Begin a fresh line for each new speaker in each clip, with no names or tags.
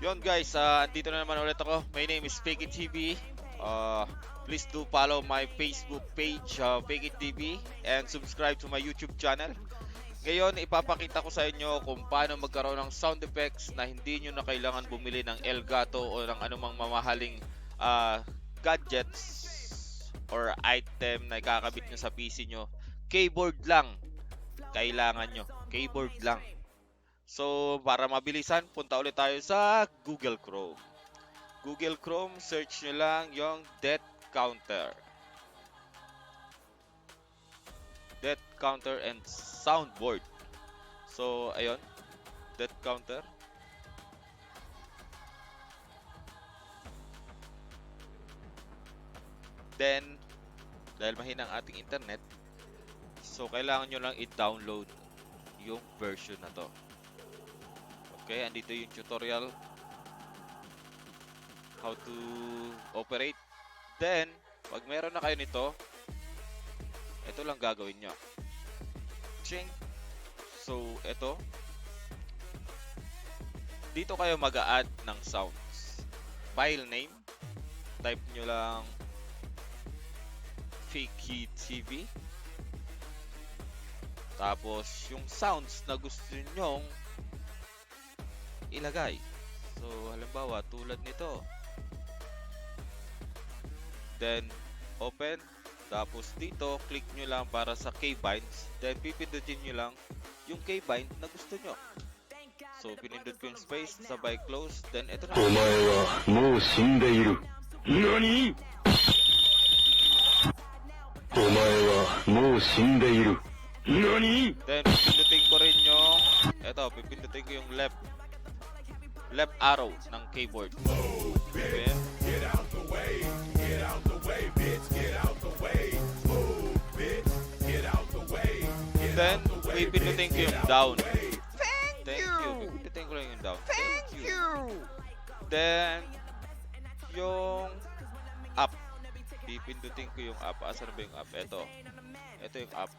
Yon guys, andito na naman ulit ako. My name is Fake It TV. Please do follow my Facebook page, Fake It TV, and subscribe to my YouTube channel. Ngayon, ipapakita ko sa inyo kung paano magkaroon ng sound effects na hindi nyo na kailangan bumili ng Elgato o ng anumang mamahaling gadgets or item na ikakabit nyo sa PC nyo. Keyboard lang kailangan nyo. Keyboard lang. So, para mabilisan, punta ulit tayo sa Google Chrome. Google Chrome, search nyo lang yung Death Counter. Death Counter and Soundboard. So, ayun. Death Counter. Then, dahil mahina ang ating internet, so kailangan nyo lang i-download yung version na to. Okay, andito yung tutorial how to operate. Then, pag meron na kayo nito, ito lang gagawin nyo. Ching! So, ito. Dito kayo mag-a-add ng sounds. File name. Type nyo lang Fake It TV. Tapos, yung sounds na gusto nyong ilagay. So, halimbawa, tulad nito. Then, open. Tapos dito, click nyo lang para sa keybinds. Then, pipindutin nyo lang yung keybind na gusto nyo. So, pinindot ko yung space, sabay close. Then, ito na.
Omae wa mou shindeiru. Nani? Omae wa mou shindeiru. Nani?
Then, pipindutin ko rin yung pipindutin ko yung left arrow ng keyboard. Okay. Then, pipindutin ko yung down. Thank you. Pipindutin ko lang yung down. Thank you. Then, yung up. Pipindutin ko yung up. Asan ba yung up? Ito yung up.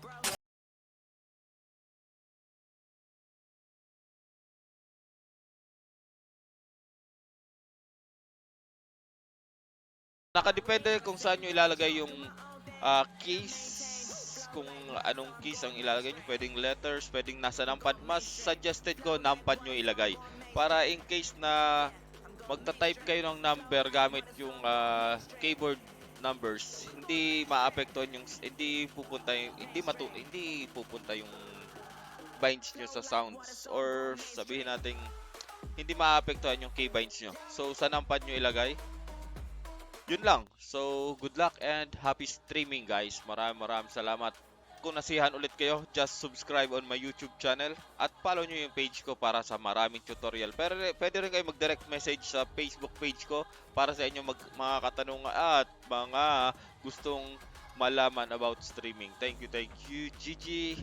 Nakadepende kung saan nyo ilalagay yung keys. Kung anong keys ang ilalagay nyo. Pwedeng letters, pwedeng nasa numpad. Mas suggested ko, numpad nyo ilagay. Para in case na magta-type kayo ng number gamit yung keyboard numbers, hindi maapektuhan yung hindi pupunta yung binds nyo sa sounds, or sabihin natin hindi maapektuhan yung keybinds nyo. So sa numpad nyo ilagay. Yun lang. So, good luck and happy streaming, guys. Maraming salamat. Kung nasihan ulit kayo, just subscribe on my YouTube channel at follow nyo yung page ko para sa maraming tutorial. Pero pwede rin kayo mag-direct message sa Facebook page ko para sa inyo mga katanungan at mga gustong malaman about streaming. Thank you. GG!